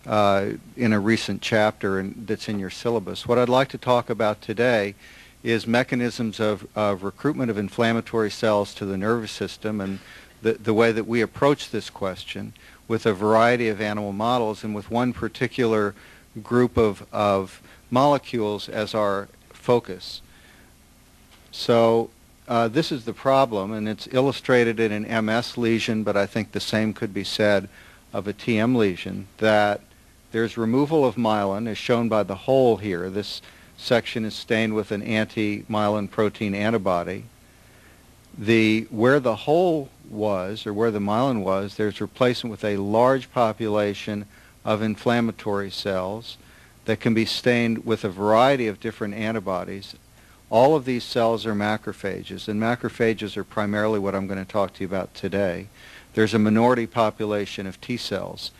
in a recent chapter that's in your syllabus. What I'd like to talk about today is mechanisms of recruitment of inflammatory cells to the nervous system and the way that we approach this question with a variety of animal models and with one particular group of molecules as our focus. So this is the problem, and it's illustrated in an MS lesion, but I think the same could be said of a TM lesion, that there's removal of myelin, as shown by the hole here. This section is stained with an anti-myelin protein antibody. Where the hole was, or where the myelin was, there's replacement with a large population of inflammatory cells that can be stained with a variety of different antibodies. All of these cells are macrophages, and macrophages are primarily what I'm going to talk to you about today. There's a minority population of T cells,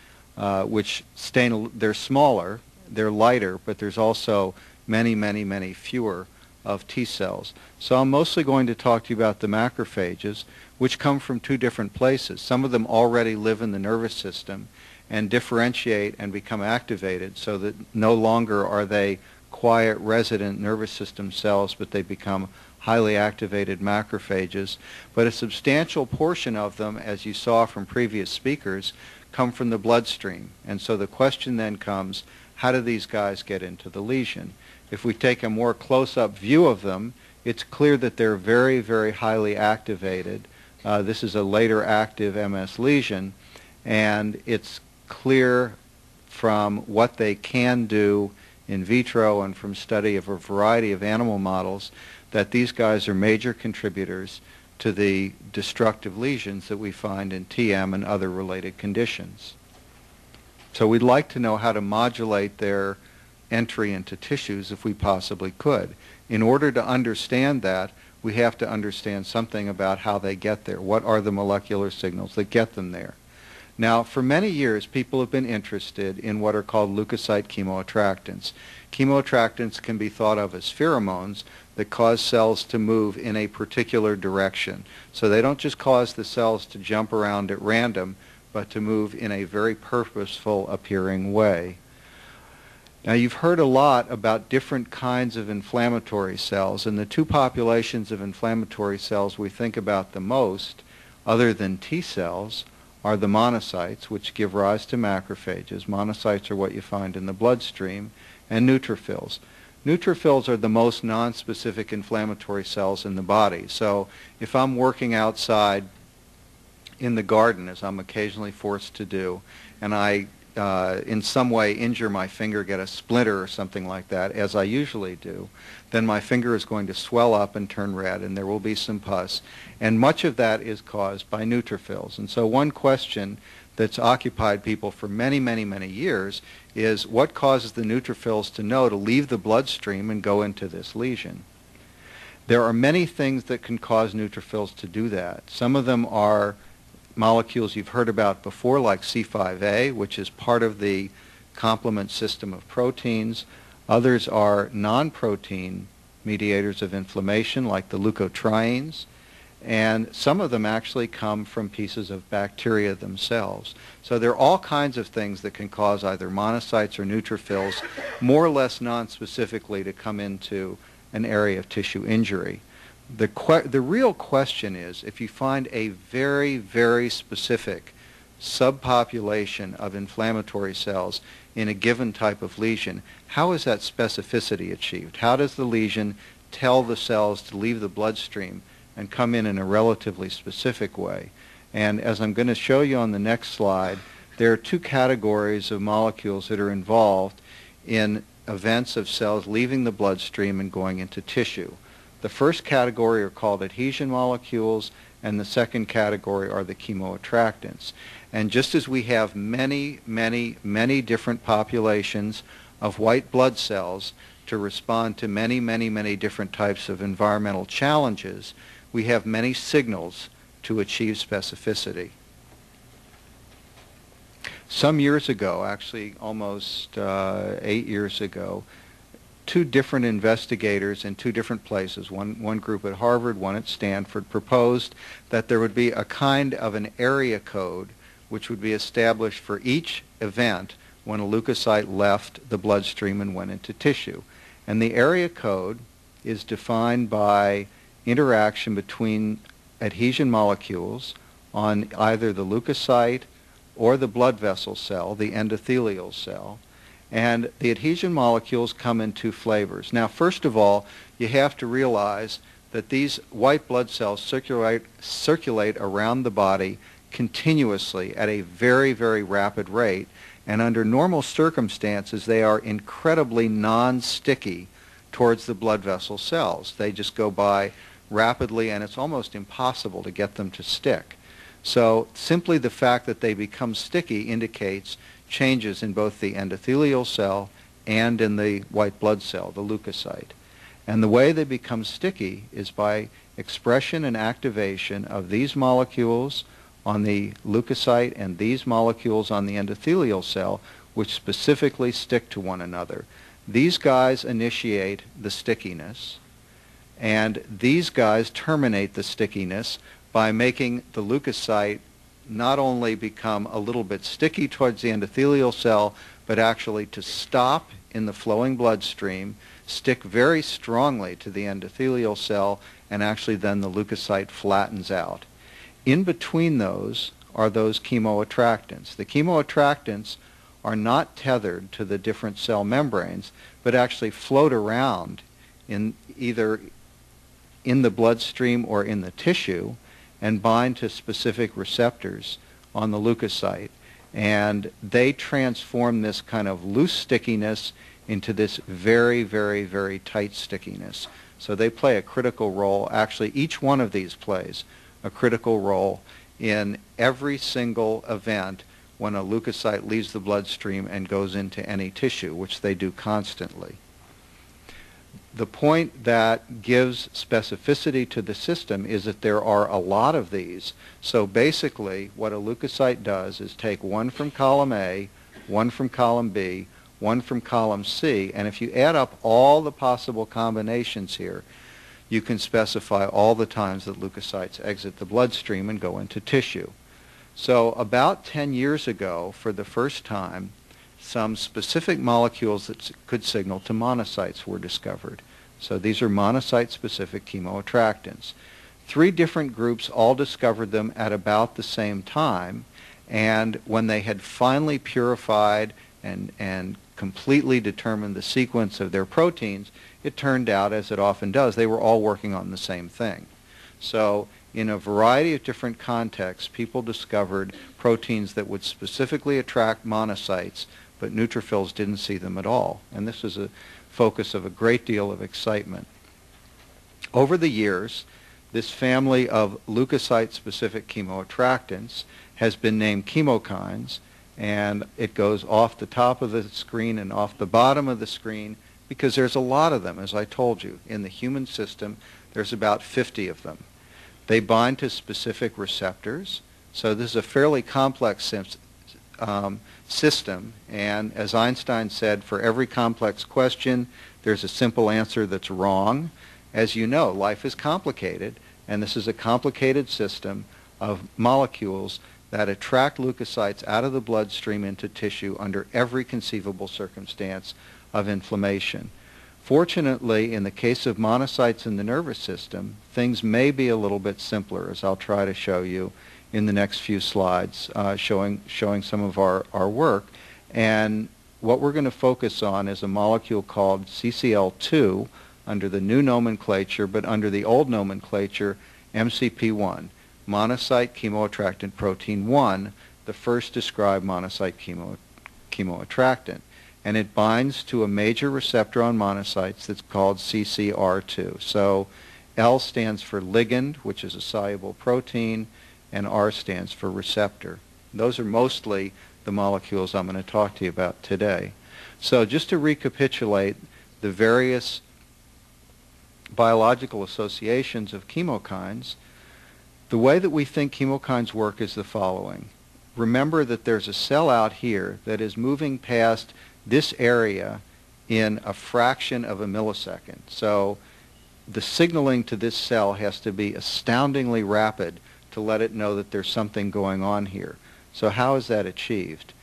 which they're smaller, they're lighter, but there's also many, many, many fewer of T cells. So I'm mostly going to talk to you about the macrophages, which come from two different places. Some of them already live in the nervous system and differentiate and become activated so that no longer are they quiet resident nervous system cells, but they become highly activated macrophages. But a substantial portion of them, as you saw from previous speakers, come from the bloodstream. And so the question then comes, how do these guys get into the lesion? If we take a more close-up view of them, it's clear that they're very, very highly activated. This is a later active MS lesion, and it's clear from what they can do in vitro and from study of a variety of animal models that these guys are major contributors to the destructive lesions that we find in TM and other related conditions. So we'd like to know how to modulate their entry into tissues if we possibly could. In order to understand that, we have to understand something about how they get there. What are the molecular signals that get them there? Now, for many years, people have been interested in what are called leukocyte chemoattractants. Chemoattractants can be thought of as pheromones that cause cells to move in a particular direction. So they don't just cause the cells to jump around at random, but to move in a very purposeful appearing way. Now, you've heard a lot about different kinds of inflammatory cells, and the two populations of inflammatory cells we think about the most, other than T cells, are the monocytes, which give rise to macrophages. Monocytes are what you find in the bloodstream, and neutrophils. Neutrophils are the most nonspecific inflammatory cells in the body. So if I'm working outside in the garden, as I'm occasionally forced to do, and I in some way injure my finger, get a splinter or something like that, as I usually do, then my finger is going to swell up and turn red, and there will be some pus. And much of that is caused by neutrophils. And so one question that's occupied people for many, many, many years is what causes the neutrophils to know to leave the bloodstream and go into this lesion? There are many things that can cause neutrophils to do that. Some of them are molecules you've heard about before, like C5a, which is part of the complement system of proteins. Others are non-protein mediators of inflammation, like the leukotrienes. And some of them actually come from pieces of bacteria themselves. So there are all kinds of things that can cause either monocytes or neutrophils, more or less non-specifically, to come into an area of tissue injury. The real question is, if you find a very, very specific subpopulation of inflammatory cells in a given type of lesion, how is that specificity achieved? How does the lesion tell the cells to leave the bloodstream and come in a relatively specific way? And as I'm going to show you on the next slide, there are two categories of molecules that are involved in events of cells leaving the bloodstream and going into tissue. The first category are called adhesion molecules, and the second category are the chemoattractants. And just as we have many, many, many different populations of white blood cells to respond to many, many, many different types of environmental challenges, we have many signals to achieve specificity. Some years ago, actually almost 8 years ago, two different investigators in two different places, one group at Harvard, one at Stanford, proposed that there would be a kind of an area code which would be established for each event when a leukocyte left the bloodstream and went into tissue. And the area code is defined by interaction between adhesion molecules on either the leukocyte or the blood vessel cell, the endothelial cell. And the adhesion molecules come in two flavors. Now, first of all, you have to realize that these white blood cells circulate around the body continuously at a very, very rapid rate. And under normal circumstances, they are incredibly non-sticky towards the blood vessel cells. They just go by rapidly, and it's almost impossible to get them to stick. So simply the fact that they become sticky indicates changes in both the endothelial cell and in the white blood cell, the leukocyte. And the way they become sticky is by expression and activation of these molecules on the leukocyte and these molecules on the endothelial cell, which specifically stick to one another. These guys initiate the stickiness, and these guys terminate the stickiness by making the leukocyte not only become a little bit sticky towards the endothelial cell, but actually to stop in the flowing bloodstream, stick very strongly to the endothelial cell, and actually then the leukocyte flattens out. In between those are those chemoattractants. The chemoattractants are not tethered to the different cell membranes, but actually float around in either in the bloodstream or in the tissue and bind to specific receptors on the leukocyte. And they transform this kind of loose stickiness into this very, very, very tight stickiness. So they play a critical role. Actually, each one of these plays a critical role in every single event when a leukocyte leaves the bloodstream and goes into any tissue, which they do constantly. The point that gives specificity to the system is that there are a lot of these. So basically, what a leukocyte does is take one from column A, one from column B, one from column C, and if you add up all the possible combinations here, you can specify all the times that leukocytes exit the bloodstream and go into tissue. So about 10 years ago, for the first time, some specific molecules that could signal to monocytes were discovered. So these are monocyte-specific chemoattractants. 3 different groups all discovered them at about the same time, and when they had finally purified and completely determined the sequence of their proteins, it turned out, as it often does, they were all working on the same thing. So in a variety of different contexts, people discovered proteins that would specifically attract monocytes, but neutrophils didn't see them at all. And this is a focus of a great deal of excitement. Over the years, this family of leukocyte-specific chemoattractants has been named chemokines, and it goes off the top of the screen and off the bottom of the screen because there's a lot of them, as I told you. In the human system, there's about 50 of them. They bind to specific receptors, so this is a fairly complex system, and as Einstein said, for every complex question, there's a simple answer that's wrong. As you know, life is complicated, and this is a complicated system of molecules that attract leukocytes out of the bloodstream into tissue under every conceivable circumstance of inflammation. Fortunately, in the case of monocytes in the nervous system, things may be a little bit simpler, as I'll try to show you in the next few slides, showing some of our work. And what we're going to focus on is a molecule called CCL2 under the new nomenclature, but under the old nomenclature, MCP-1, monocyte chemoattractant protein 1, the first described monocyte chemoattractant. And it binds to a major receptor on monocytes that's called CCR2. So L stands for ligand, which is a soluble protein, and R stands for receptor. Those are mostly the molecules I'm going to talk to you about today. So just to recapitulate the various biological associations of chemokines, the way that we think chemokines work is the following. Remember that there's a cell out here that is moving past this area in a fraction of a millisecond. So the signaling to this cell has to be astoundingly rapid to let it know that there's something going on here. So how is that achieved?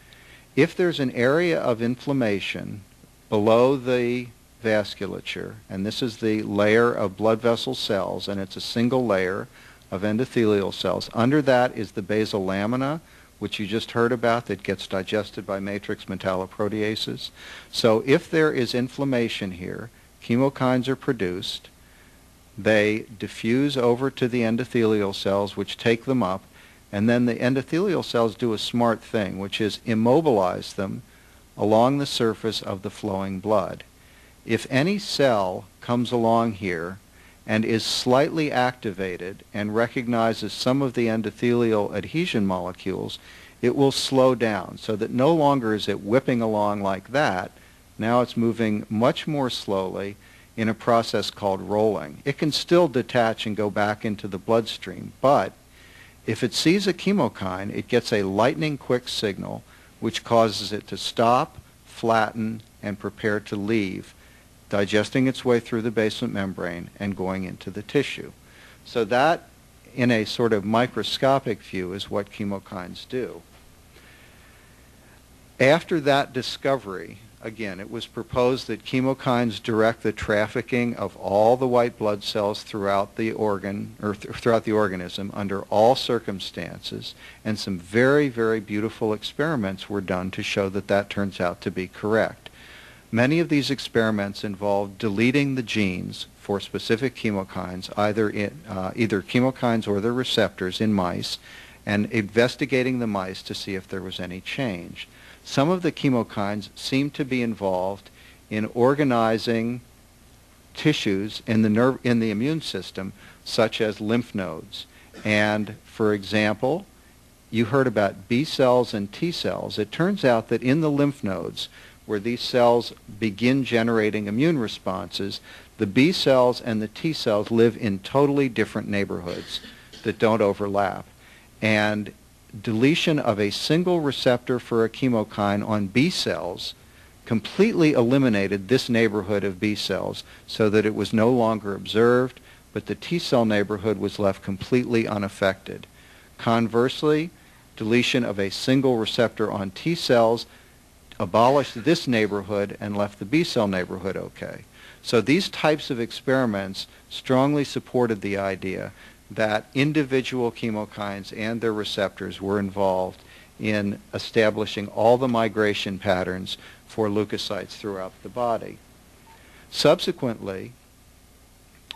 If there's an area of inflammation below the vasculature, and this is the layer of blood vessel cells, and it's a single layer of endothelial cells. Under that is the basal lamina, which you just heard about, that gets digested by matrix metalloproteases. So if there is inflammation here, chemokines are produced. They diffuse over to the endothelial cells, which take them up, and then the endothelial cells do a smart thing, which is immobilize them along the surface of the flowing blood. If any cell comes along here and is slightly activated and recognizes some of the endothelial adhesion molecules, it will slow down so that no longer is it whipping along like that. Now it's moving much more slowly in a process called rolling. It can still detach and go back into the bloodstream, but if it sees a chemokine, it gets a lightning-quick signal which causes it to stop, flatten, and prepare to leave, digesting its way through the basement membrane and going into the tissue. So that, in a sort of microscopic view, is what chemokines do. After that discovery, again, it was proposed that chemokines direct the trafficking of all the white blood cells throughout the organ, or throughout the organism under all circumstances, and some very, very beautiful experiments were done to show that that turns out to be correct. Many of these experiments involve deleting the genes for specific chemokines, either chemokines or their receptors in mice, and investigating the mice to see if there was any change. Some of the chemokines seem to be involved in organizing tissues in the immune system, such as lymph nodes. And for example, you heard about B cells and T cells. It turns out that in the lymph nodes, where these cells begin generating immune responses, the B cells and the T cells live in totally different neighborhoods that don't overlap. And deletion of a single receptor for a chemokine on B cells completely eliminated this neighborhood of B cells so that it was no longer observed, but the T cell neighborhood was left completely unaffected. Conversely, deletion of a single receptor on T cells abolished this neighborhood and left the B cell neighborhood okay. So these types of experiments strongly supported the idea that individual chemokines and their receptors were involved in establishing all the migration patterns for leukocytes throughout the body. Subsequently,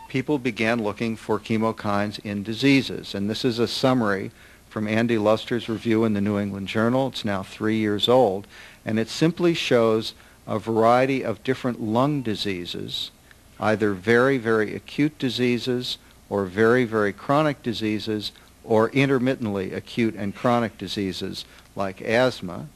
people began looking for chemokines in diseases, and this is a summary from Andy Luster's review in the New England Journal. It's now 3 years old, and it simply shows a variety of different lung diseases, either very, very acute diseases or very, very chronic diseases, or intermittently acute and chronic diseases like asthma.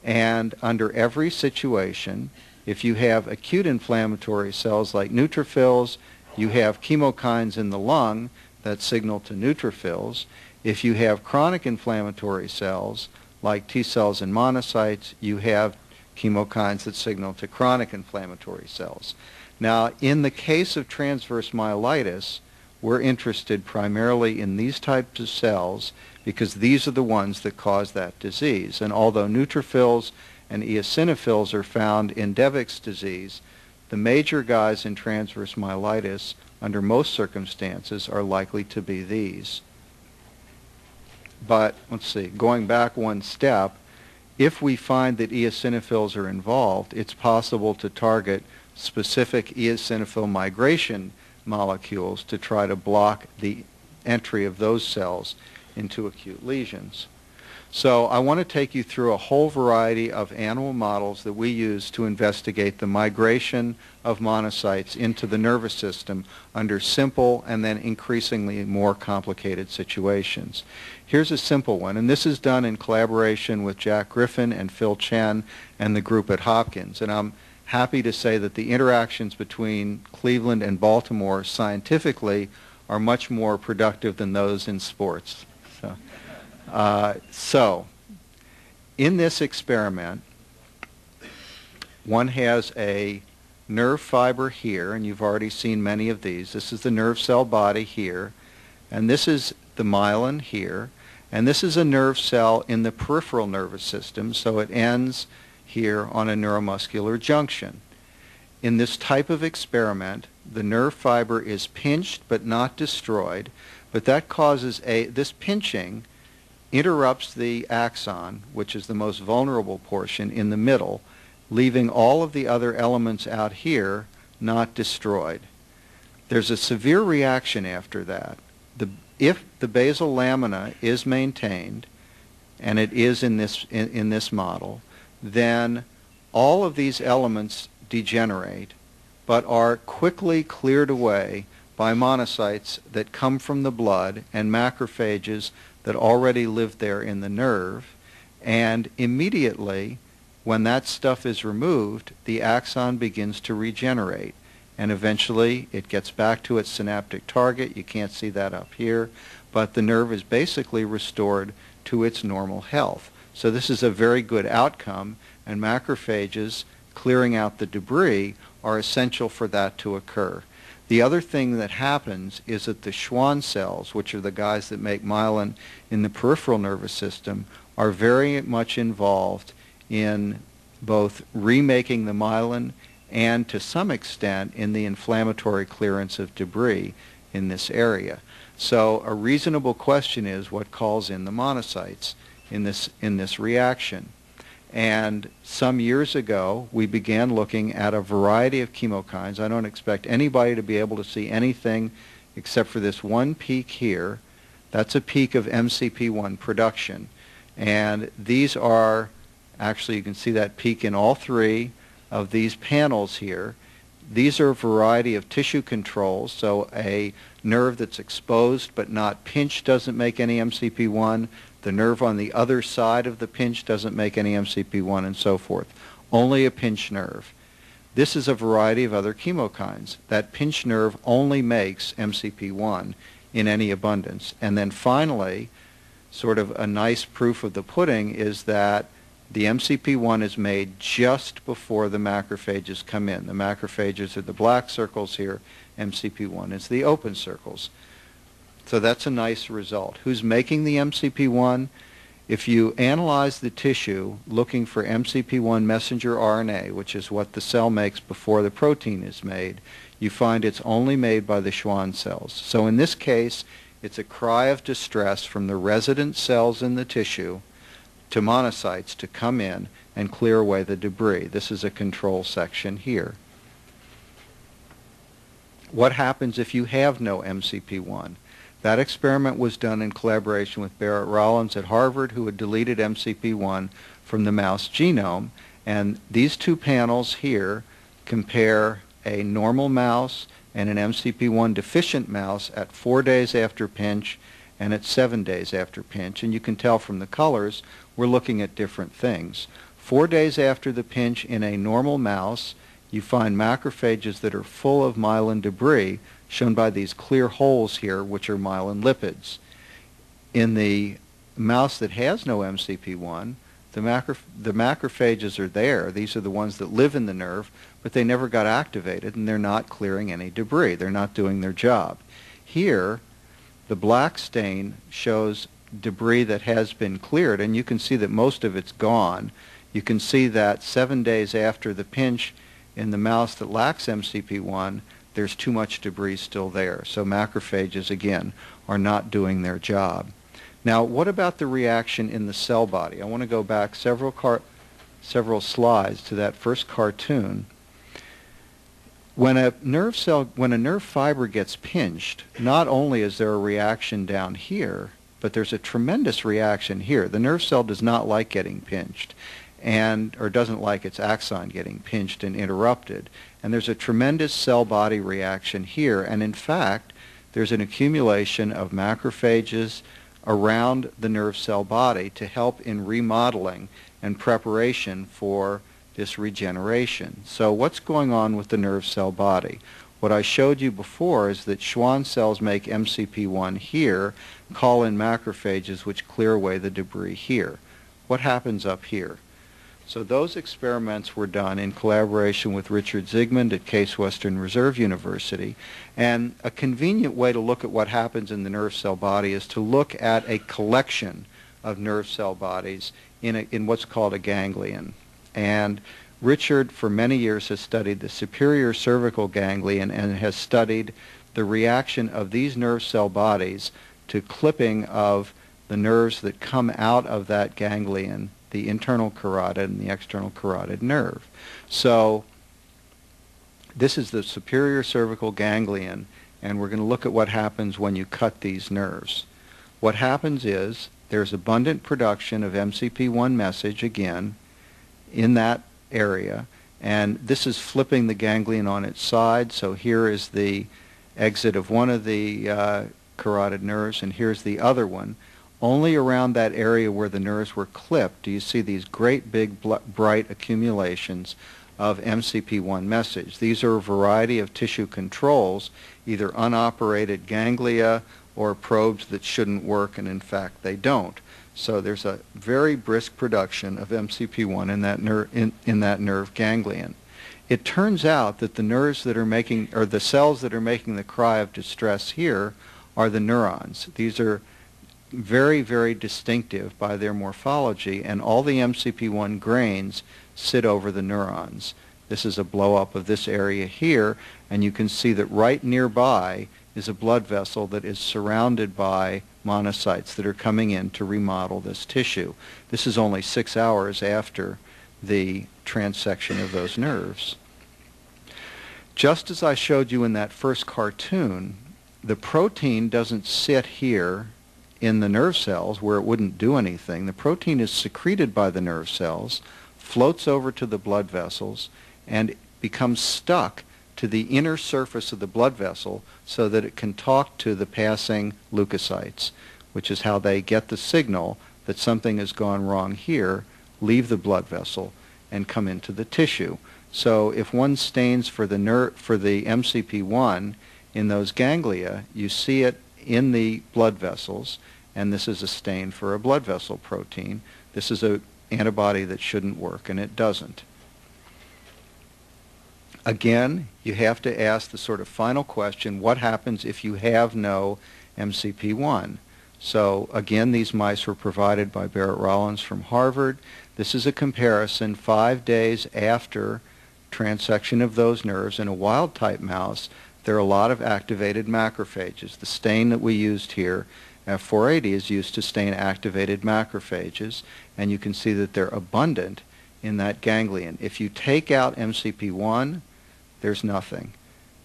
And under every situation, if you have acute inflammatory cells like neutrophils, you have chemokines in the lung that signal to neutrophils. If you have chronic inflammatory cells like T cells and monocytes, you have chemokines that signal to chronic inflammatory cells. Now, in the case of transverse myelitis, we're interested primarily in these types of cells because these are the ones that cause that disease. And although neutrophils and eosinophils are found in Devick's disease, the major guys in transverse myelitis, under most circumstances, are likely to be these. But, let's see, going back one step, if we find that eosinophils are involved, it's possible to target specific eosinophil migration molecules to try to block the entry of those cells into acute lesions. So I want to take you through a whole variety of animal models that we use to investigate the migration of monocytes into the nervous system under simple and then increasingly more complicated situations. Here's a simple one, and this is done in collaboration with Jack Griffin and Phil Chen and the group at Hopkins. And I'm happy to say that the interactions between Cleveland and Baltimore scientifically are much more productive than those in sports. So in this experiment, one has a nerve fiber here, and you've already seen many of these. This is the nerve cell body here, and this is the myelin here. And this is a nerve cell in the peripheral nervous system, so it ends here on a neuromuscular junction. In this type of experiment, the nerve fiber is pinched but not destroyed, but that causes this pinching interrupts the axon, which is the most vulnerable portion, in the middle, leaving all of the other elements out here not destroyed. There's a severe reaction after that. If the basal lamina is maintained, and it is in this model, then all of these elements degenerate, but are quickly cleared away by monocytes that come from the blood and macrophages that already live there in the nerve, and immediately when that stuff is removed, the axon begins to regenerate, and eventually it gets back to its synaptic target. You can't see that up here, but the nerve is basically restored to its normal health. So this is a very good outcome, and macrophages clearing out the debris are essential for that to occur. The other thing that happens is that the Schwann cells, which are the guys that make myelin in the peripheral nervous system, are very much involved in both remaking the myelin and to some extent in the inflammatory clearance of debris in this area. So a reasonable question is what calls in the monocytes in this reaction. And some years ago, we began looking at a variety of chemokines. I don't expect anybody to be able to see anything except for this one peak here. That's a peak of MCP-1 production. And these are, actually you can see that peak in all three of these panels here. These are a variety of tissue controls. So a nerve that's exposed but not pinched doesn't make any MCP-1. The nerve on the other side of the pinch doesn't make any MCP-1, and so forth. Only a pinched nerve. This is a variety of other chemokines. That pinched nerve only makes MCP-1 in any abundance. And then finally, sort of a nice proof of the pudding is that the MCP-1 is made just before the macrophages come in. The macrophages are the black circles here. MCP-1 is the open circles. So that's a nice result. Who's making the MCP-1? If you analyze the tissue looking for MCP-1 messenger RNA, which is what the cell makes before the protein is made, you find it's only made by the Schwann cells. So in this case, it's a cry of distress from the resident cells in the tissue to monocytes to come in and clear away the debris. This is a control section here. What happens if you have no MCP-1? That experiment was done in collaboration with Barrett Rollins at Harvard, who had deleted MCP-1 from the mouse genome. And these two panels here compare a normal mouse and an MCP-1 deficient mouse at 4 days after pinch and at 7 days after pinch. And you can tell from the colors we're looking at different things. 4 days after the pinch in a normal mouse, you find macrophages that are full of myelin debris, shown by these clear holes here, which are myelin lipids. In the mouse that has no MCP-1, the macrophages are there. These are the ones that live in the nerve, but they never got activated, and they're not clearing any debris. They're not doing their job. Here, the black stain shows debris that has been cleared, and you can see that most of it's gone. You can see that 7 days after the pinch in the mouse that lacks MCP-1, there's too much debris still there. So macrophages, again, are not doing their job. Now, what about the reaction in the cell body? I want to go back several slides to that first cartoon. When a nerve fiber gets pinched, not only is there a reaction down here, but there's a tremendous reaction here. The nerve cell does not like getting pinched, or doesn't like its axon getting pinched and interrupted. And there's a tremendous cell body reaction here, and in fact, there's an accumulation of macrophages around the nerve cell body to help in remodeling and preparation for this regeneration. So what's going on with the nerve cell body? What I showed you before is that Schwann cells make MCP-1 here, call in macrophages which clear away the debris here. What happens up here? So those experiments were done in collaboration with Richard Zsigmond at Case Western Reserve University. And a convenient way to look at what happens in the nerve cell body is to look at a collection of nerve cell bodies in what's called a ganglion. And Richard, for many years, has studied the superior cervical ganglion and has studied the reaction of these nerve cell bodies to clipping of the nerves that come out of that ganglion, the internal carotid and the external carotid nerve. So this is the superior cervical ganglion, and we're going to look at what happens when you cut these nerves. What happens is there's abundant production of MCP-1 message, again, in that area, and this is flipping the ganglion on its side. So here is the exit of one of the carotid nerves, and here's the other one. Only around that area where the nerves were clipped do you see these great big bright accumulations of MCP-1 message. These are a variety of tissue controls, either unoperated ganglia or probes that shouldn't work, and in fact they don't. So there's a very brisk production of MCP-1 in that nerve ganglion. It turns out that the nerves that are making, or the cells that are making the cry of distress here, are the neurons. These are very, very distinctive by their morphology, and all the MCP-1 grains sit over the neurons. This is a blow-up of this area here, and you can see that right nearby is a blood vessel that is surrounded by monocytes that are coming in to remodel this tissue. This is only 6 hours after the transection of those nerves. Just as I showed you in that first cartoon, the protein doesn't sit here in the nerve cells where it wouldn't do anything. The protein is secreted by the nerve cells, floats over to the blood vessels, and becomes stuck to the inner surface of the blood vessel so that it can talk to the passing leukocytes, which is how they get the signal that something has gone wrong here, leave the blood vessel, and come into the tissue. So if one stains for the MCP-1 in those ganglia, you see it in the blood vessels, and this is a stain for a blood vessel protein. This is an antibody that shouldn't work, and it doesn't. Again, you have to ask the sort of final question, what happens if you have no MCP-1? So again, these mice were provided by Barrett Rollins from Harvard. This is a comparison 5 days after transection of those nerves. In a wild-type mouse, there are a lot of activated macrophages. The stain that we used here, F480, is used to stain activated macrophages, and you can see that they're abundant in that ganglion. If you take out MCP-1, there's nothing.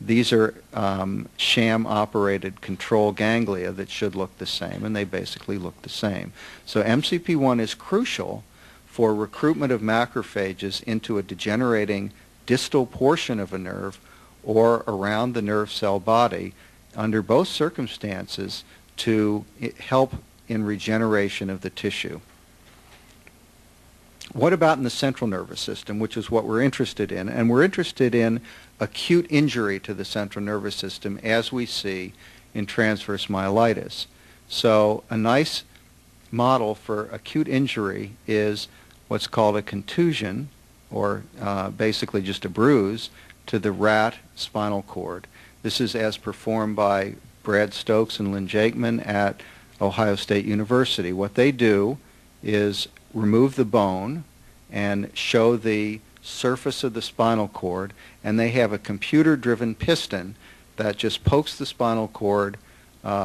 These are sham-operated control ganglia that should look the same, and they basically look the same. So MCP-1 is crucial for recruitment of macrophages into a degenerating distal portion of a nerve or around the nerve cell body under both circumstances to help in regeneration of the tissue. What about in the central nervous system, which is what we're interested in? And we're interested in acute injury to the central nervous system, as we see in transverse myelitis. So a nice model for acute injury is what's called a contusion, or basically just a bruise, to the rat spinal cord. This is as performed by Brad Stokes and Lynn Jakeman at Ohio State University. What they do is remove the bone and show the surface of the spinal cord, and they have a computer-driven piston that just pokes the spinal cord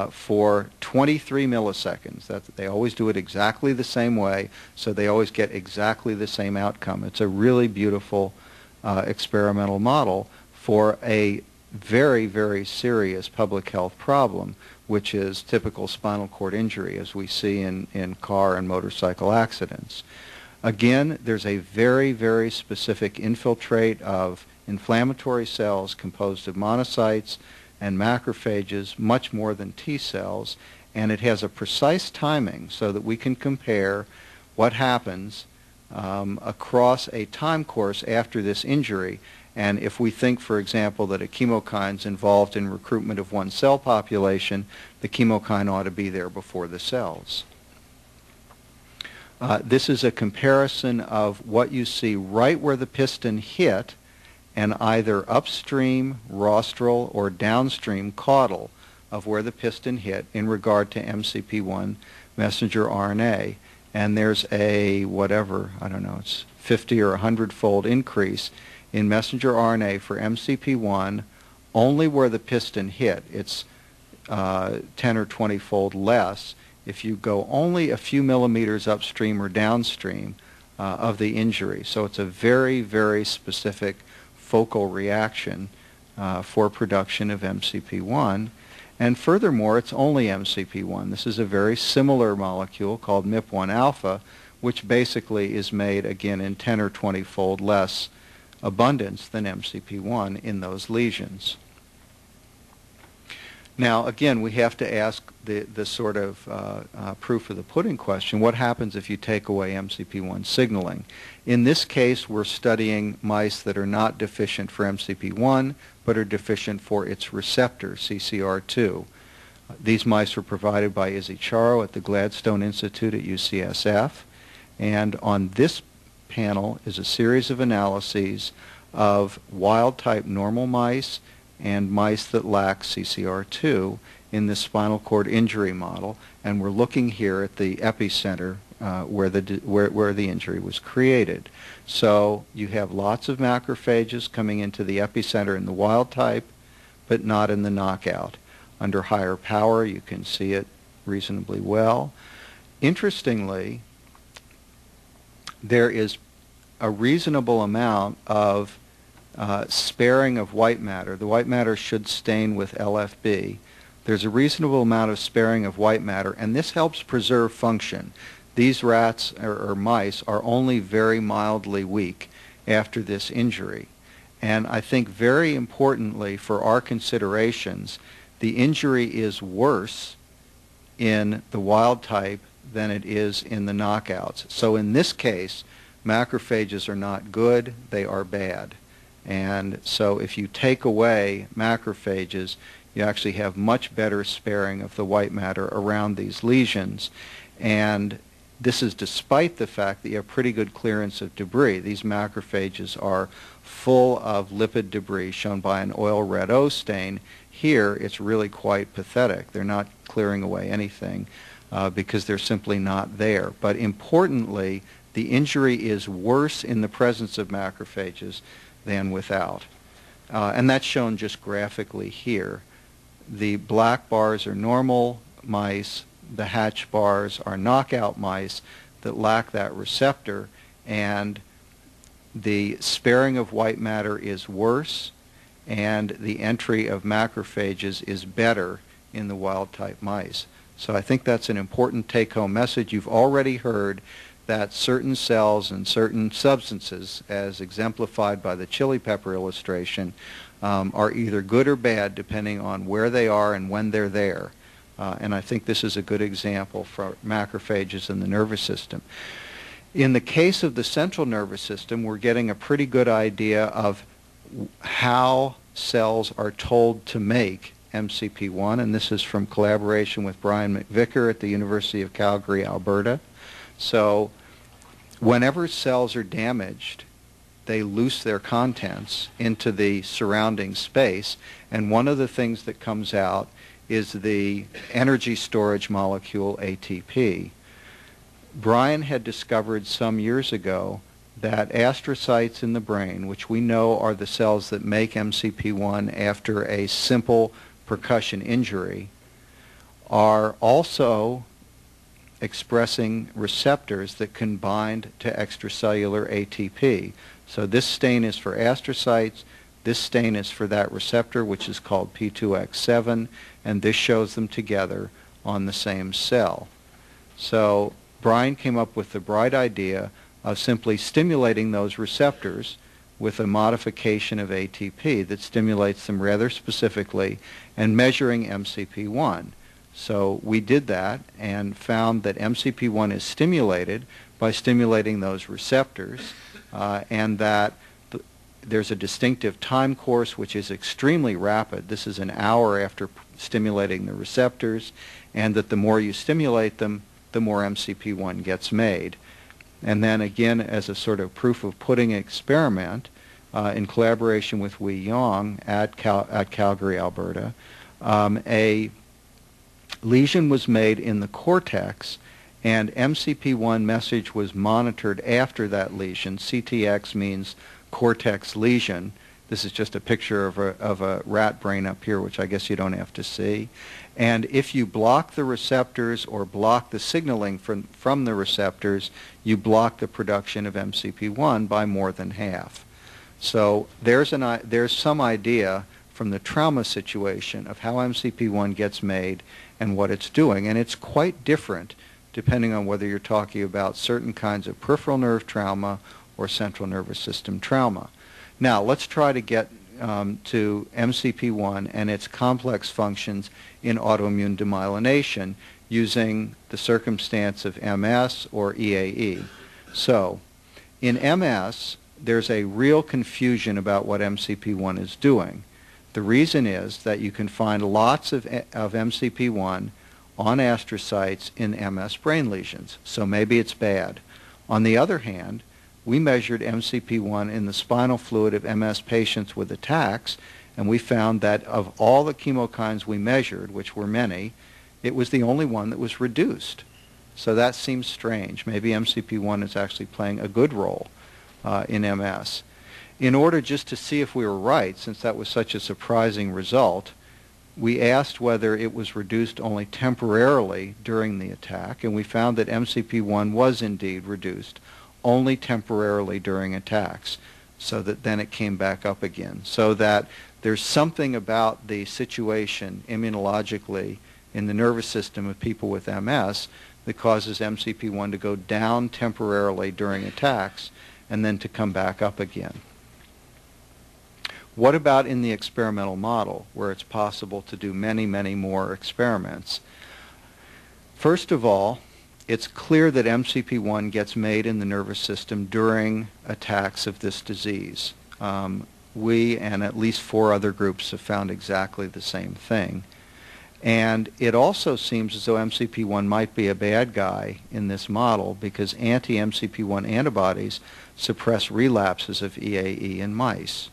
for 23 milliseconds. They always do it exactly the same way, so they always get exactly the same outcome. It's a really beautiful experimental model for a very, very serious public health problem, which is typical spinal cord injury, as we see in car and motorcycle accidents. Again, there's a very, very specific infiltrate of inflammatory cells composed of monocytes and macrophages, much more than T cells, and it has a precise timing so that we can compare what happens across a time course after this injury. And if we think, for example, that a chemokine is involved in recruitment of one cell population, the chemokine ought to be there before the cells. This is a comparison of what you see right where the piston hit and either upstream rostral or downstream caudal of where the piston hit in regard to MCP-1 messenger RNA. And there's a, whatever, I don't know, it's 50 or 100-fold increase in messenger RNA for MCP-1 only where the piston hit. It's 10 or 20-fold less if you go only a few millimeters upstream or downstream of the injury. So it's a very, very specific focal reaction for production of MCP-1. And furthermore, it's only MCP-1. This is a very similar molecule called MIP-1 alpha, which basically is made, again, in 10 or 20-fold less abundance than MCP-1 in those lesions. Now, again, we have to ask the sort of proof of the pudding question. What happens if you take away MCP-1 signaling? In this case, we're studying mice that are not deficient for MCP-1, but are deficient for its receptor, CCR2. These mice were provided by Izzy Charo at the Gladstone Institute at UCSF. And on this panel is a series of analyses of wild-type normal mice and mice that lack CCR2 in this spinal cord injury model, and we're looking here at the epicenter where the injury was created. So you have lots of macrophages coming into the epicenter in the wild type, but not in the knockout. Under higher power, you can see it reasonably well. Interestingly, there is a reasonable amount of sparing of white matter. The white matter should stain with LFB. There's a reasonable amount of sparing of white matter, and this helps preserve function. These rats or mice are only very mildly weak after this injury. And I think very importantly for our considerations, the injury is worse in the wild type than it is in the knockouts. So in this case, macrophages are not good, they are bad. And so if you take away macrophages, you actually have much better sparing of the white matter around these lesions. And this is despite the fact that you have pretty good clearance of debris. These macrophages are full of lipid debris shown by an oil red O stain. Here it's really quite pathetic. They're not clearing away anything because they're simply not there. But importantly, the injury is worse in the presence of macrophages than without. And that's shown just graphically here. The black bars are normal mice. The hatch bars are knockout mice that lack that receptor, and the sparing of white matter is worse, and the entry of macrophages is better in the wild-type mice. So I think that's an important take-home message. You've already heard that certain cells and certain substances, as exemplified by the chili pepper illustration, are either good or bad depending on where they are and when they're there. And I think this is a good example for macrophages in the nervous system. In the case of the central nervous system, we're getting a pretty good idea of how cells are told to make MCP-1, and this is from collaboration with Brian McVicker at the University of Calgary, Alberta. So whenever cells are damaged, they loose their contents into the surrounding space, and one of the things that comes out is the energy storage molecule ATP. Brian had discovered some years ago that astrocytes in the brain, which we know are the cells that make MCP-1 after a simple percussion injury, are also expressing receptors that can bind to extracellular ATP. So this stain is for astrocytes, this stain is for that receptor, which is called P2X7, and this shows them together on the same cell. So Brian came up with the bright idea of simply stimulating those receptors with a modification of ATP that stimulates them rather specifically and measuring MCP-1. So we did that and found that MCP-1 is stimulated by stimulating those receptors and that there's a distinctive time course which is extremely rapid. This is an hour after stimulating the receptors, and that the more you stimulate them, the more MCP-1 gets made. And then again, as a sort of proof of pudding experiment, in collaboration with Wei Yong at Calgary, Alberta, a lesion was made in the cortex, and MCP-1 message was monitored after that lesion. CTX means cortex lesion. This is just a picture of a rat brain up here, which I guess you don't have to see. And if you block the receptors or block the signaling from the receptors, you block the production of MCP-1 by more than half. So there's some idea from the trauma situation of how MCP-1 gets made and what it's doing. And it's quite different depending on whether you're talking about certain kinds of peripheral nerve trauma or central nervous system trauma. Now, let's try to get to MCP-1 and its complex functions in autoimmune demyelination using the circumstance of MS or EAE. So, in MS, there's a real confusion about what MCP-1 is doing. The reason is that you can find lots of MCP-1 on astrocytes in MS brain lesions, so maybe it's bad. On the other hand, we measured MCP-1 in the spinal fluid of MS patients with attacks, and we found that of all the chemokines we measured, which were many, it was the only one that was reduced. So that seems strange. Maybe MCP-1 is actually playing a good role in MS. In order just to see if we were right, since that was such a surprising result, we asked whether it was reduced only temporarily during the attack, and we found that MCP-1 was indeed reduced only temporarily during attacks, so that then it came back up again. So that there's something about the situation immunologically in the nervous system of people with MS that causes MCP-1 to go down temporarily during attacks and then to come back up again. What about in the experimental model, where it's possible to do many, many more experiments? First of all, it's clear that MCP-1 gets made in the nervous system during attacks of this disease. We and at least 4 other groups have found exactly the same thing. And it also seems as though MCP-1 might be a bad guy in this model because anti-MCP-1 antibodies suppress relapses of EAE in mice.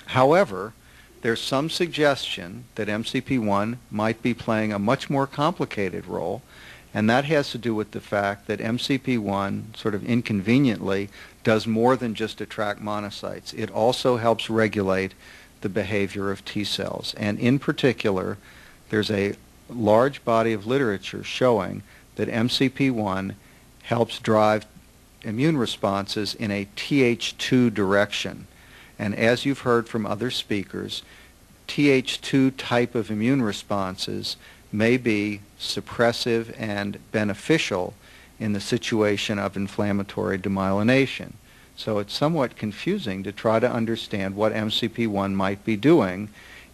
However, there's some suggestion that MCP-1 might be playing a much more complicated role, and that has to do with the fact that MCP-1 sort of inconveniently does more than just attract monocytes. It also helps regulate the behavior of T cells. And in particular, there's a large body of literature showing that MCP-1 helps drive immune responses in a Th2 direction. And as you've heard from other speakers, Th2 type of immune responses may be suppressive and beneficial in the situation of inflammatory demyelination. So it's somewhat confusing to try to understand what MCP-1 might be doing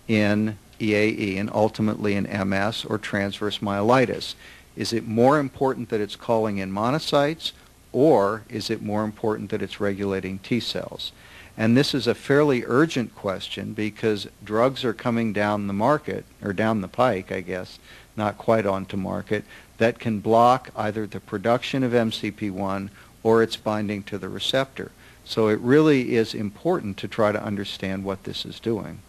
in EAE and ultimately in MS or transverse myelitis. Is it more important that it's calling in monocytes, or is it more important that it's regulating T cells? And this is a fairly urgent question because drugs are coming down the market, or down the pike, I guess, not quite onto market, that can block either the production of MCP-1 or its binding to the receptor. So it really is important to try to understand what this is doing.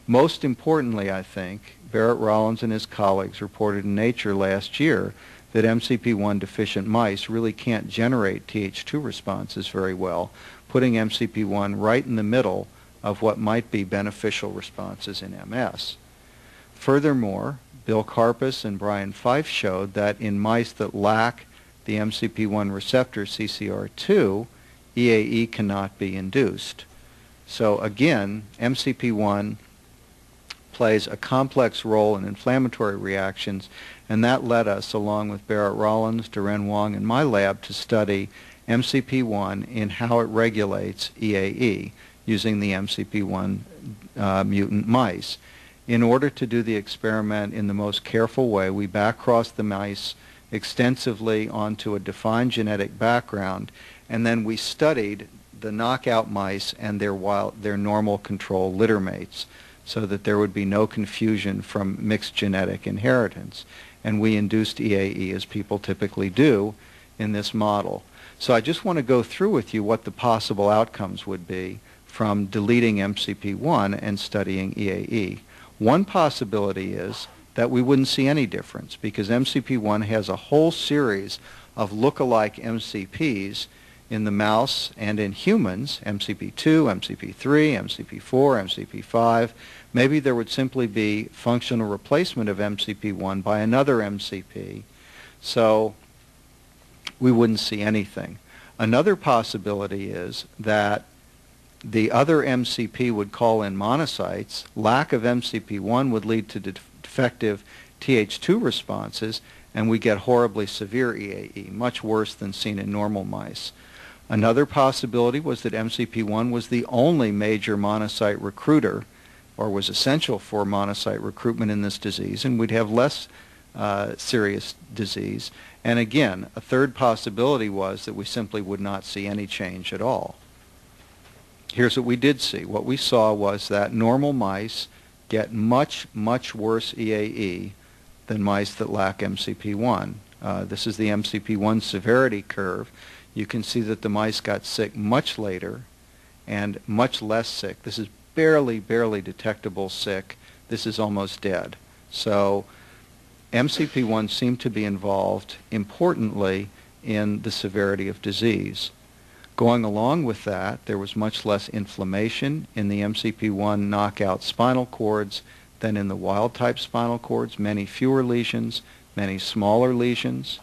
Most importantly, I think, Barrett Rollins and his colleagues reported in Nature last year that MCP-1 deficient mice really can't generate Th2 responses very well, putting MCP-1 right in the middle of what might be beneficial responses in MS. Furthermore, Bill Karpus and Brian Fife showed that in mice that lack the MCP-1 receptor CCR2, EAE cannot be induced. So again, MCP-1 plays a complex role in inflammatory reactions, and that led us, along with Barrett Rollins, Duren Wong, and my lab, to study MCP-1 in how it regulates EAE using the MCP-1 mutant mice. In order to do the experiment in the most careful way, we backcrossed the mice extensively onto a defined genetic background, and then we studied the knockout mice and their normal control littermates so that there would be no confusion from mixed genetic inheritance. and we induced EAE as people typically do in this model. So I just want to go through with you what the possible outcomes would be from deleting MCP-1 and studying EAE. One possibility is that we wouldn't see any difference because MCP-1 has a whole series of look-alike MCPs in the mouse and in humans, MCP-2, MCP-3, MCP-4, MCP-5. Maybe there would simply be functional replacement of MCP-1 by another MCP, so we wouldn't see anything. Another possibility is that the other MCP would call in monocytes. Lack of MCP-1 would lead to defective Th2 responses, and we get horribly severe EAE, much worse than seen in normal mice. Another possibility was that MCP-1 was the only major monocyte recruiter, or was essential for monocyte recruitment in this disease, and we'd have less serious disease. And again, a third possibility was that we simply would not see any change at all. Here's what we did see. What we saw was that normal mice get much, much worse EAE than mice that lack MCP-1. This is the MCP-1 severity curve. You can see that the mice got sick much later and much less sick. This is barely detectable sick. This is almost dead. So MCP-1 seemed to be involved importantly in the severity of disease. Going along with that, there was much less inflammation in the MCP-1 knockout spinal cords than in the wild-type spinal cords, many fewer lesions, many smaller lesions.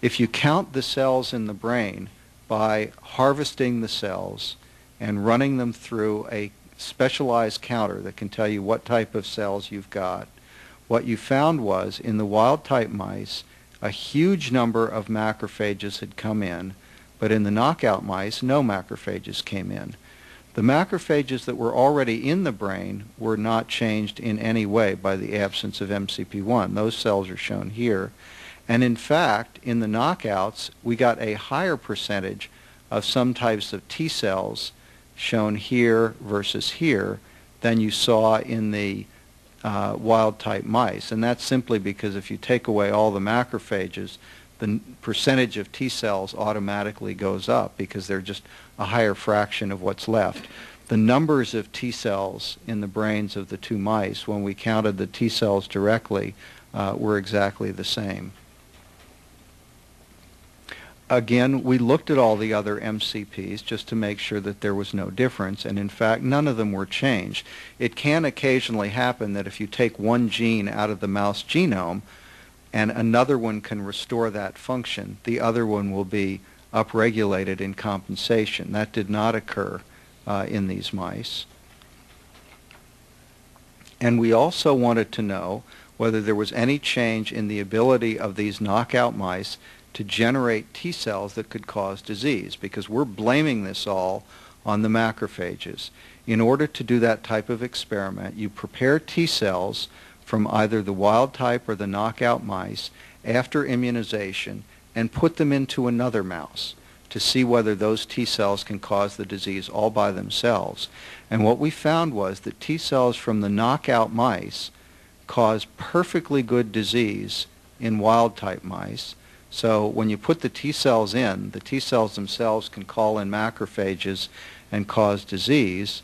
If you count the cells in the brain by harvesting the cells and running them through a specialized counter that can tell you what type of cells you've got, what you found was in the wild-type mice, a huge number of macrophages had come in, but in the knockout mice, no macrophages came in. The macrophages that were already in the brain were not changed in any way by the absence of MCP-1. Those cells are shown here. And in fact, in the knockouts, we got a higher percentage of some types of T cells shown here versus here than you saw in the wild-type mice. And that's simply because if you take away all the macrophages, the percentage of T cells automatically goes up because they're just a higher fraction of what's left. The numbers of T cells in the brains of the two mice, when we counted the T cells directly, were exactly the same. Again, we looked at all the other MCPs just to make sure that there was no difference, and in fact, none of them were changed. It can occasionally happen that if you take one gene out of the mouse genome, and another one can restore that function, the other one will be upregulated in compensation. That did not occur in these mice. And we also wanted to know whether there was any change in the ability of these knockout mice to generate T cells that could cause disease, because we're blaming this all on the macrophages. In order to do that type of experiment, you prepare T cells from either the wild type or the knockout mice after immunization and put them into another mouse to see whether those T cells can cause the disease all by themselves. And what we found was that T cells from the knockout mice cause perfectly good disease in wild type mice. So when you put the T cells in, the T cells themselves can call in macrophages and cause disease.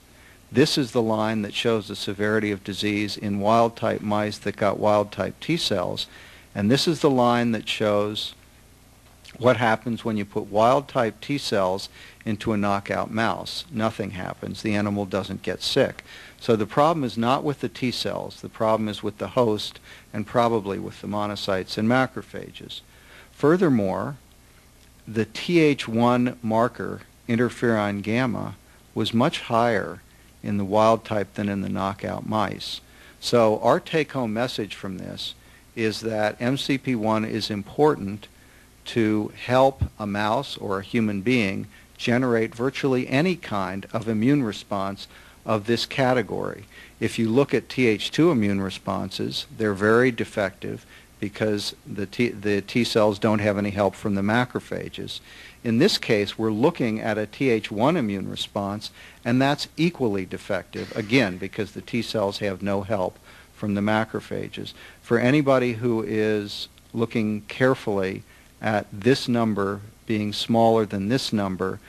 This is the line that shows the severity of disease in wild-type mice that got wild-type T cells. And this is the line that shows what happens when you put wild-type T cells into a knockout mouse. Nothing happens. The animal doesn't get sick. So the problem is not with the T cells. The problem is with the host and probably with the monocytes and macrophages. Furthermore, the Th1 marker, interferon gamma, was much higher in the wild type than in the knockout mice. So our take-home message from this is that MCP-1 is important to help a mouse or a human being generate virtually any kind of immune response of this category. If you look at Th2 immune responses, they're very defective because the T cells don't have any help from the macrophages. In this case, we're looking at a Th1 immune response, and that's equally defective, again, because the T cells have no help from the macrophages. For anybody who is looking carefully at this number being smaller than this number,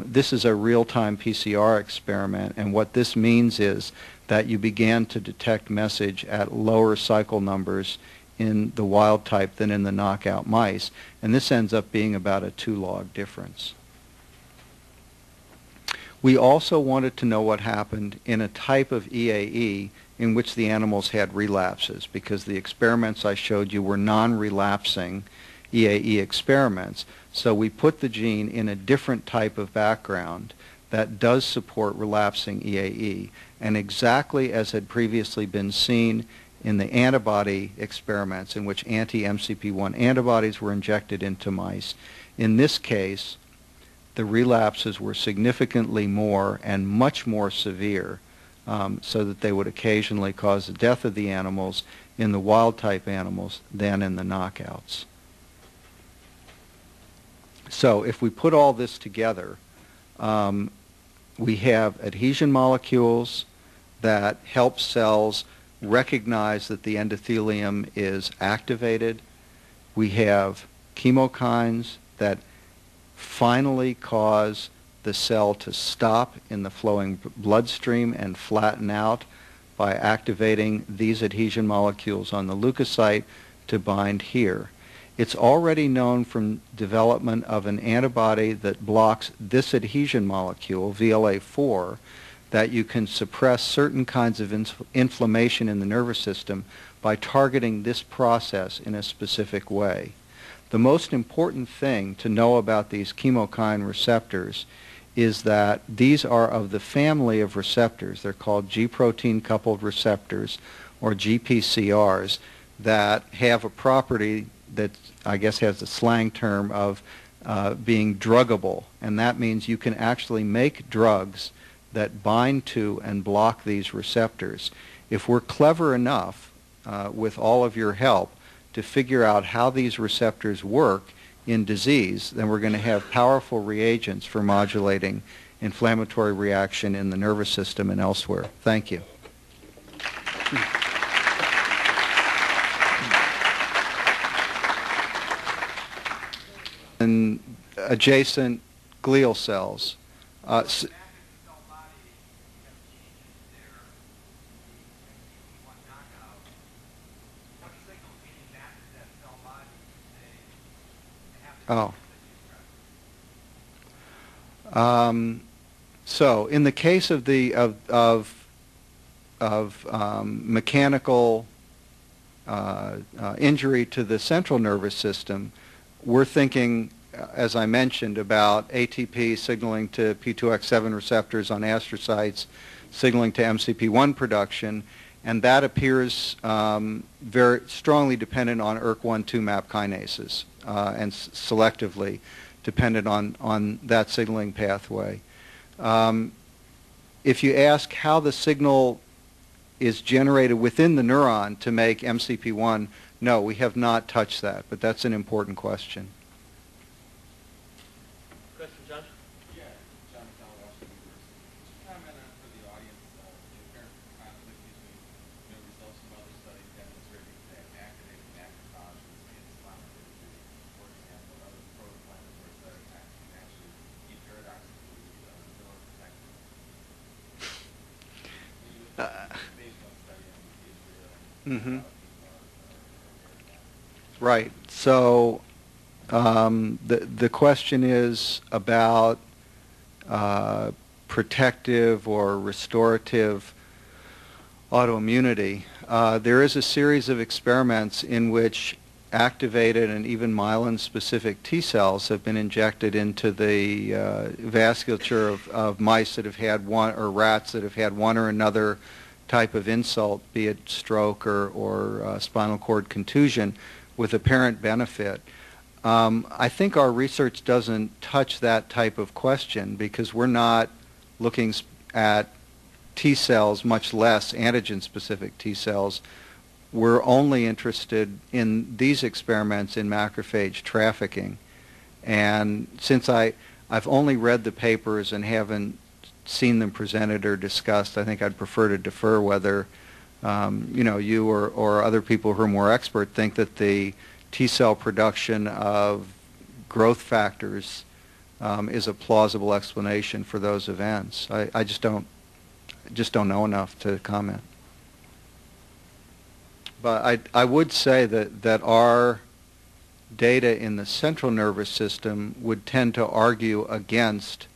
this is a real-time PCR experiment, and what this means is that you began to detect message at lower cycle numbers in the wild type than in the knockout mice, and this ends up being about a 2-log difference. We also wanted to know what happened in a type of EAE in which the animals had relapses, because the experiments I showed you were non-relapsing EAE experiments. So we put the gene in a different type of background that does support relapsing EAE, and exactly as had previously been seen in the antibody experiments in which anti-MCP-1 antibodies were injected into mice. In this case, the relapses were significantly more and much more severe, so that they would occasionally cause the death of the animals in the wild-type animals than in the knockouts. So if we put all this together, we have adhesion molecules that help cells recognize that the endothelium is activated. We have chemokines that finally cause the cell to stop in the flowing bloodstream and flatten out by activating these adhesion molecules on the leukocyte to bind here. It's already known from development of an antibody that blocks this adhesion molecule, VLA4, that you can suppress certain kinds of inflammation in the nervous system by targeting this process in a specific way. The most important thing to know about these chemokine receptors is that these are of the family of receptors. They're called G-protein coupled receptors, or GPCRs, that have a property that I guess has the slang term of being druggable, and that means you can actually make drugs that bind to and block these receptors. If we're clever enough, with all of your help, to figure out how these receptors work in disease, then we're going to have powerful reagents for modulating inflammatory reaction in the nervous system and elsewhere. Thank you. And adjacent glial cells. So in the case of the mechanical injury to the central nervous system, we're thinking, as I mentioned, about ATP signaling to P2X7 receptors on astrocytes, signaling to MCP-1 production, and that appears very strongly dependent on ERK1/2 MAP kinases, and selectively dependent on that signaling pathway. If you ask how the signal is generated within the neuron to make MCP-1, no, we have not touched that, but that's an important question. Question, John? Yeah, John Washington University. Could you comment on for the audience the apparent conflict between results from other studies demonstrating that activating macrophages in spinal injury, for example, other pro-inflammatory cytokines can actually be paradoxically neuroprotective? Based on studying Israel. Right. So the question is about protective or restorative autoimmunity. There is a series of experiments in which activated and even myelin-specific T cells have been injected into the vasculature of mice that have had one, or rats that have had one or another type of insult, be it stroke or spinal cord contusion, with apparent benefit. I think our research doesn't touch that type of question because we're not looking at T cells, much less antigen-specific T cells. We're only interested in these experiments in macrophage trafficking. And since I've only read the papers and haven't seen them presented or discussed, I think I'd prefer to defer whether You or other people who are more expert think that the T cell production of growth factors is a plausible explanation for those events. I just don't know enough to comment. But I would say that our data in the central nervous system would tend to argue against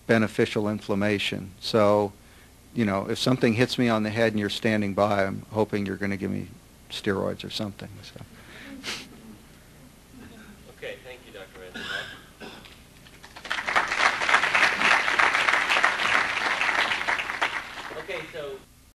beneficial inflammation. So, if something hits me on the head and you're standing by, I'm hoping you're going to give me steroids or something. So. Okay, thank you, Dr. Ransohoff.